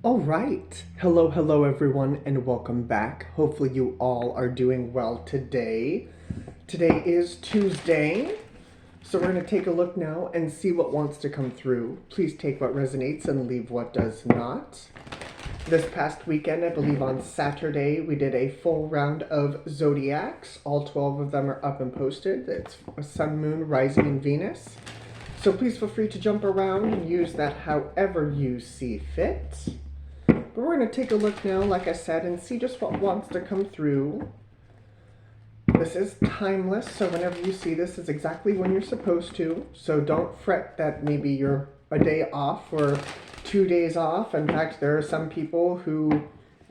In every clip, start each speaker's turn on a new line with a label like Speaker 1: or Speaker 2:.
Speaker 1: All right. Hello everyone, and welcome back. Hopefully you all are doing well today. Today is Tuesday, so we're going to take a look now and see what wants to come through. Please take what resonates and leave what does not. This past weekend, I believe on Saturday, we did a full round of zodiacs. All 12 of them are up and posted. It's a sun, moon, rising, and Venus. So please feel free to jump around and use that however you see fit. But we're going to take a look now, like I said, and see just what wants to come through. This is timeless, so whenever you see this is exactly when you're supposed to. So don't fret that maybe you're a day off or 2 days off. In fact, there are some people who,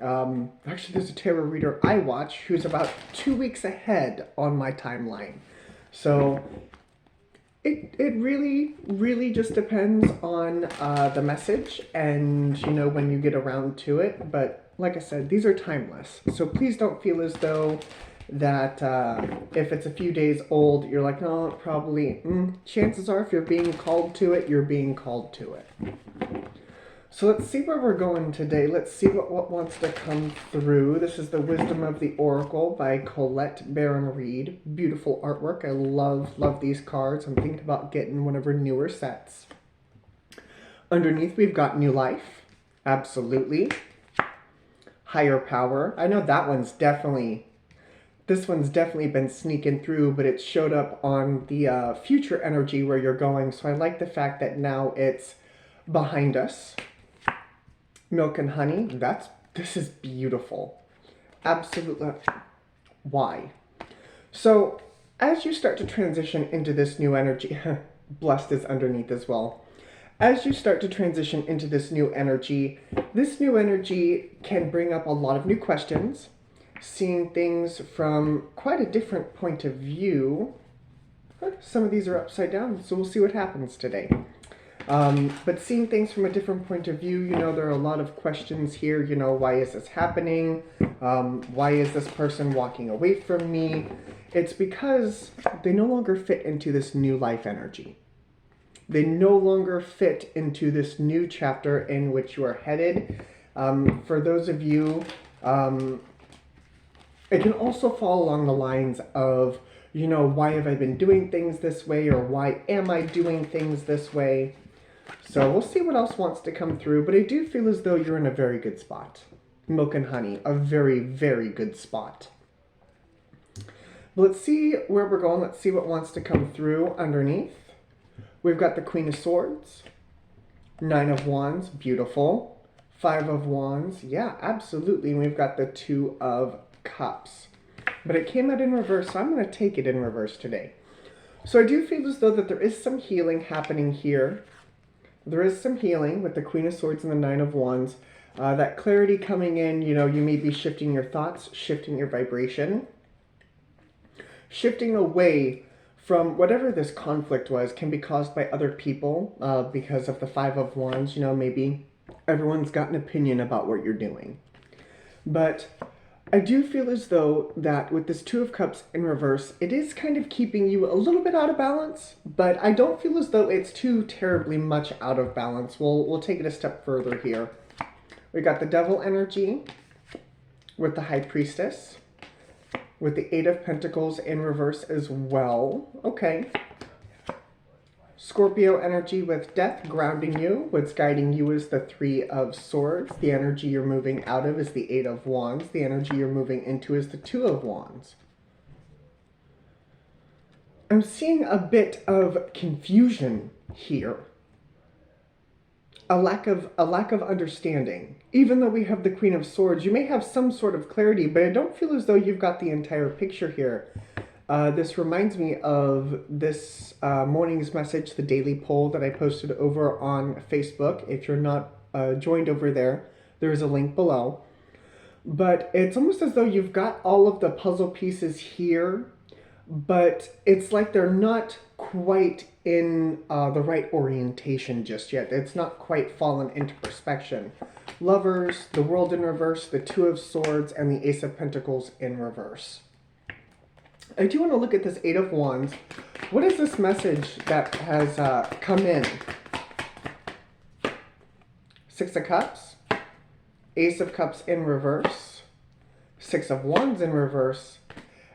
Speaker 1: actually there's a tarot reader I watch who's about 2 weeks ahead on my timeline. So it really just depends on the message and, when you get around to it. But like I said, these are timeless. So please don't feel as though that if it's a few days old, you're like, no, probably, chances are if you're being called to it, you're being called to it. So let's see where we're going today. Let's see what wants to come through. This is The Wisdom of the Oracle by Colette Baron Reed. Beautiful artwork. I love these cards. I'm thinking about getting one of her newer sets. Underneath, we've got New Life. Absolutely. Higher Power. I know that one's definitely... This one's definitely been sneaking through, but it showed up on the future energy where you're going. So I like the fact that now it's behind us. Milk and Honey. This is beautiful. Absolutely. Why? So as you start to transition into this new energy, Blessed is underneath as well. As you start to transition into this new energy can bring up a lot of new questions, seeing things from quite a different point of view. Some of these are upside down, so we'll see what happens today. But seeing things from a different point of view, there are a lot of questions here. Why is this happening? Why is this person walking away from me? It's because they no longer fit into this new life energy. They no longer fit into this new chapter in which you are headed. For those of you, it can also fall along the lines of, why have I been doing things this way, or why am I doing things this way? So we'll see what else wants to come through, but I do feel as though you're in a very good spot. Milk and Honey, a very good spot. But let's see where we're going. Let's see what wants to come through underneath. We've got the Queen of Swords, 9 of Wands, beautiful. 5 of Wands, yeah, absolutely. And we've got the 2 of Cups. But it came out in reverse, so I'm going to take it in reverse today. So I do feel as though that there is some healing happening here. There is some healing with the Queen of Swords and the 9 of Wands. That clarity coming in, you may be shifting your thoughts, shifting your vibration. Shifting away from whatever this conflict was can be caused by other people because of the 5 of Wands. Maybe everyone's got an opinion about what you're doing. But I do feel as though that with this 2 of Cups in reverse, it is kind of keeping you a little bit out of balance, but I don't feel as though it's too terribly much out of balance. We'll take it a step further here. We got the Devil energy with the High Priestess, with the 8 of Pentacles in reverse as well. Okay. Scorpio energy with Death grounding you. What's guiding you is the 3 of Swords. The energy you're moving out of is the 8 of Wands. The energy you're moving into is the 2 of Wands. I'm seeing a bit of confusion here. A lack of understanding. Even though we have the Queen of Swords, you may have some sort of clarity, but I don't feel as though you've got the entire picture here. This reminds me of this morning's message, the daily poll that I posted over on Facebook. If you're not joined over there, there's a link below. But it's almost as though you've got all of the puzzle pieces here, but it's like they're not quite in the right orientation just yet. It's not quite fallen into perspection. Lovers, the World in reverse, the 2 of Swords, and the Ace of Pentacles in reverse. I do want to look at this 8 of Wands. What is this message that has come in? 6 of Cups, Ace of Cups in reverse, Six of Wands in reverse,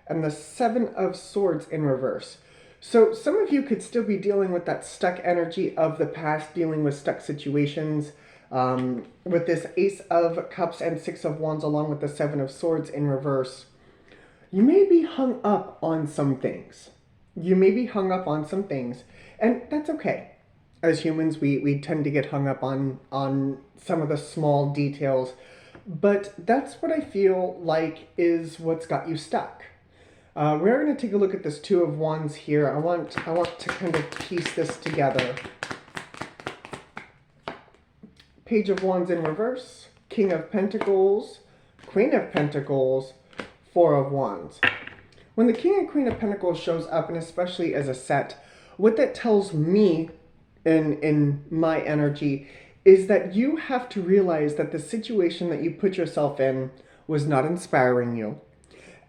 Speaker 1: and the Seven of Swords in reverse. So some of you could still be dealing with that stuck energy of the past, dealing with stuck situations. With this Ace of Cups and Six of Wands along with the Seven of Swords in reverse, you may be hung up on some things. You may be hung up on some things, and that's okay. As humans, we tend to get hung up on some of the small details, but that's what I feel like is what's got you stuck. We're going to take a look at this Two of Wands here. I want to kind of piece this together. Page of Wands in reverse, King of Pentacles, Queen of Pentacles, Four of Wands. When the King and Queen of Pentacles shows up, and especially as a set, what that tells me in my energy is that you have to realize that the situation that you put yourself in was not inspiring you.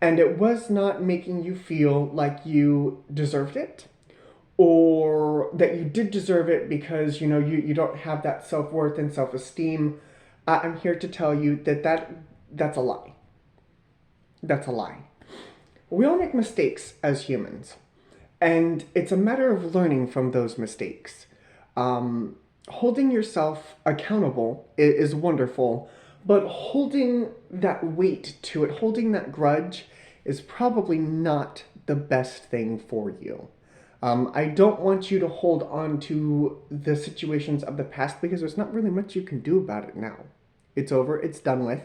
Speaker 1: And it was not making you feel like you deserved it, or that you did deserve it because, you don't have that self-worth and self-esteem. I'm here to tell you that's a lie. That's a lie. We all make mistakes as humans, and it's a matter of learning from those mistakes. Holding yourself accountable is wonderful, but holding that weight to it, holding that grudge, is probably not the best thing for you. I don't want you to hold on to the situations of the past because there's not really much you can do about it now. It's over, it's done with.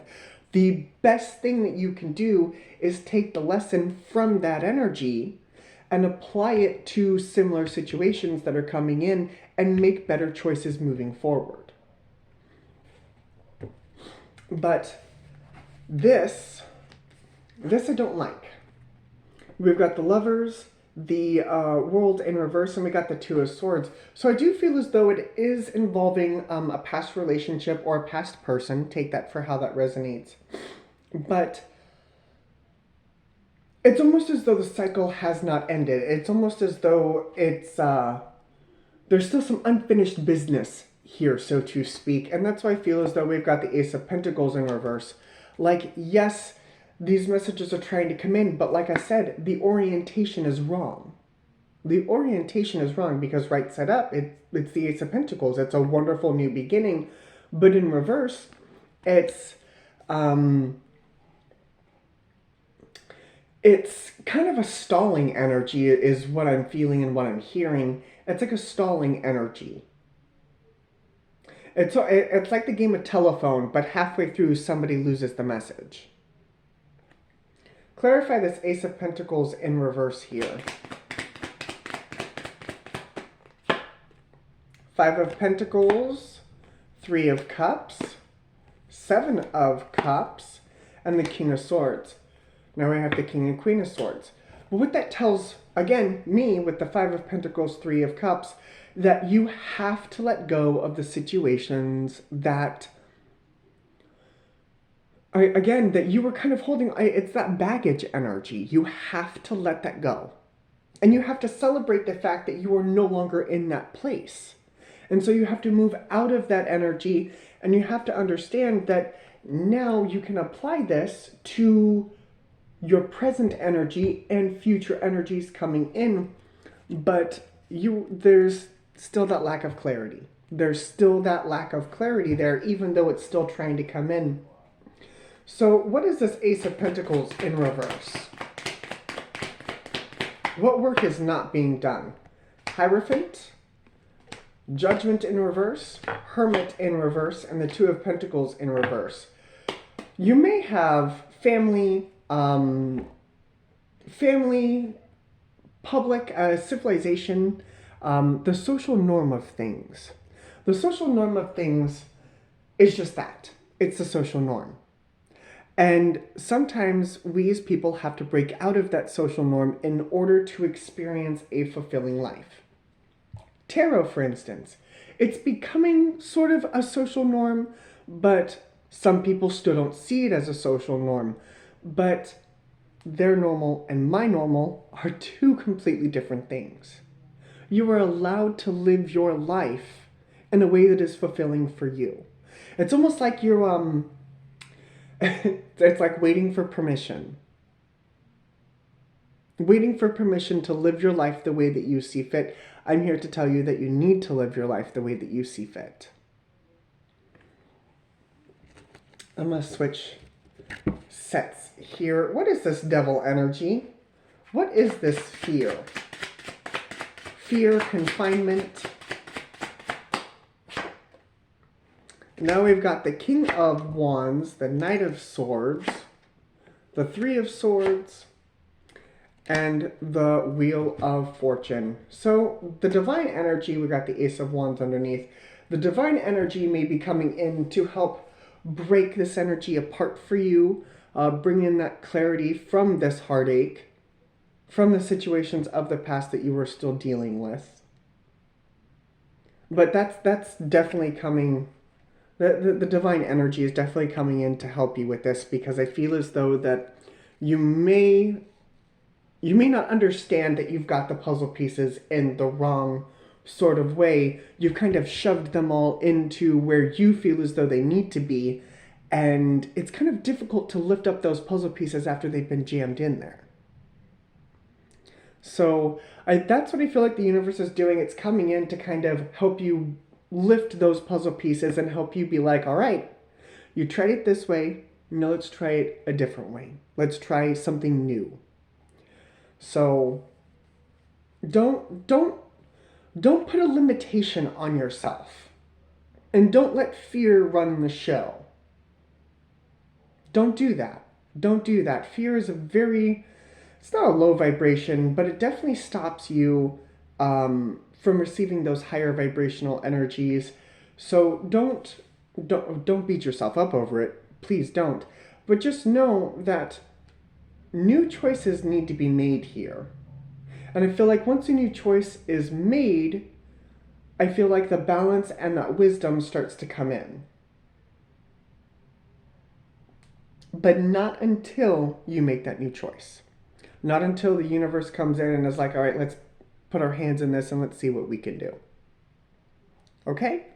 Speaker 1: The best thing that you can do is take the lesson from that energy and apply it to similar situations that are coming in and make better choices moving forward. But this I don't like. We've got the Lovers, the World in reverse, and we got the Two of Swords. So I do feel as though it is involving a past relationship or a past person. Take that for how that resonates. But it's almost as though the cycle has not ended. It's almost as though it's there's still some unfinished business here, so to speak. And that's why I feel as though we've got the Ace of Pentacles in reverse. Like, yes, these messages are trying to come in, but like I said, the orientation is wrong. The orientation is wrong because right side up, it's the Ace of Pentacles. It's a wonderful new beginning. But in reverse, it's kind of a stalling energy is what I'm feeling and what I'm hearing. It's like a stalling energy. It's like the game of telephone, but halfway through somebody loses the message. Clarify this Ace of Pentacles in reverse here. Five of Pentacles, Three of Cups, Seven of Cups, and the King of Swords. Now we have the King and Queen of Swords. But what that tells, again, me with the Five of Pentacles, Three of Cups, that you have to let go of the situations that, that you were kind of holding. It's that baggage energy. You have to let that go. And you have to celebrate the fact that you are no longer in that place. And so you have to move out of that energy, and you have to understand that now you can apply this to your present energy and future energies coming in, but there's still that lack of clarity. There's still that lack of clarity there, even though it's still trying to come in. So what is this Ace of Pentacles in reverse? What work is not being done? Hierophant, Judgment in reverse, Hermit in reverse, and the Two of Pentacles in reverse. You may have family, public, civilization, the social norm of things. The social norm of things is just that. It's the social norm. And sometimes we as people have to break out of that social norm in order to experience a fulfilling life. Tarot, for instance, it's becoming sort of a social norm, but some people still don't see it as a social norm. But their normal and my normal are two completely different things. You are allowed to live your life in a way that is fulfilling for you. It's almost like you're It's like waiting for permission. Waiting for permission to live your life the way that you see fit. I'm here to tell you that you need to live your life the way that you see fit. I'm going to switch sets here. What is this devil energy? What is this fear? Fear, confinement. Now we've got the King of Wands, the Knight of Swords, the Three of Swords, and the Wheel of Fortune. So the divine energy, we got the Ace of Wands underneath. The divine energy may be coming in to help break this energy apart for you, bring in that clarity from this heartache, from the situations of the past that you were still dealing with. But that's definitely coming. The divine energy is definitely coming in to help you with this, because I feel as though that you may not understand that you've got the puzzle pieces in the wrong sort of way. You've kind of shoved them all into where you feel as though they need to be, and it's kind of difficult to lift up those puzzle pieces after they've been jammed in there. So that's what I feel like the universe is doing. It's coming in to kind of help you lift those puzzle pieces and help you be like, all right, you tried it this way, now let's try it a different way. Let's try something new. So don't put a limitation on yourself, and don't let fear run the show. Don't do that. Don't do that. Fear is it's not a low vibration, but it definitely stops you from receiving those higher vibrational energies. So don't beat yourself up over it. Please don't. But just know that new choices need to be made here. And I feel like once a new choice is made, I feel like the balance and that wisdom starts to come in. But not until you make that new choice. Not until the universe comes in and is like, all right, let's put our hands in this and let's see what we can do. Okay?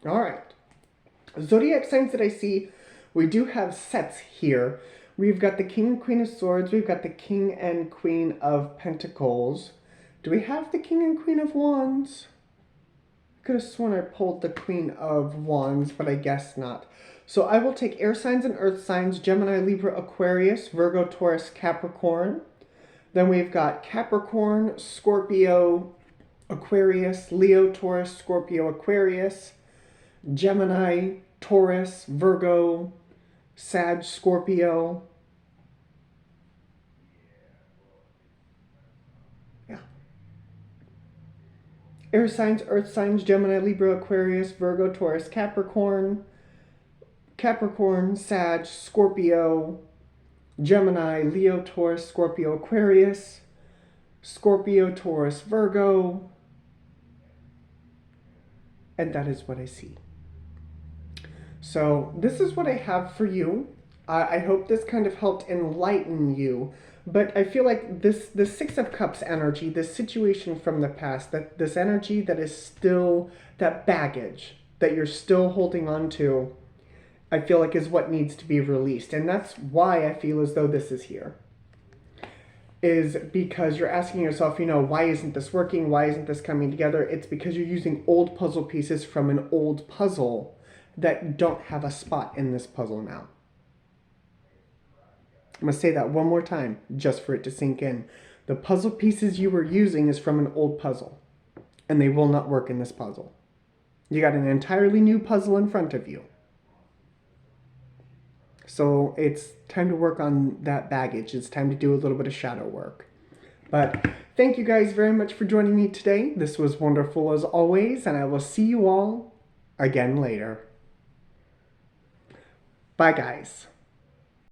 Speaker 1: All right. Zodiac signs that I see, we do have sets here. We've got the King and Queen of Swords. We've got the King and Queen of Pentacles. Do we have the King and Queen of Wands? I could have sworn I pulled the Queen of Wands, but I guess not. So I will take air signs and earth signs: Gemini, Libra, Aquarius, Virgo, Taurus, Capricorn. Then we've got Capricorn, Scorpio, Aquarius, Leo, Taurus, Scorpio, Aquarius, Gemini, Taurus, Virgo, Sag, Scorpio. Yeah. Air signs, earth signs: Gemini, Libra, Aquarius, Virgo, Taurus, Capricorn, Sag, Scorpio, Gemini, Leo, Taurus, Scorpio, Aquarius, Scorpio, Taurus, Virgo. And that is what I see. So this is what I have for you. I hope this kind of helped enlighten you. But I feel like the Six of Cups energy, this situation from the past, that this energy that is still, that baggage that you're still holding on to, I feel like is what needs to be released. And that's why I feel as though this is here. Is because you're asking yourself, why isn't this working? Why isn't this coming together? It's because you're using old puzzle pieces from an old puzzle that don't have a spot in this puzzle now. I'm going to say that one more time just for it to sink in. The puzzle pieces you were using is from an old puzzle, and they will not work in this puzzle. You got an entirely new puzzle in front of you. So it's time to work on that baggage. It's time to do a little bit of shadow work. But thank you guys very much for joining me today. This was wonderful as always, and I will see you all again later. Bye, guys.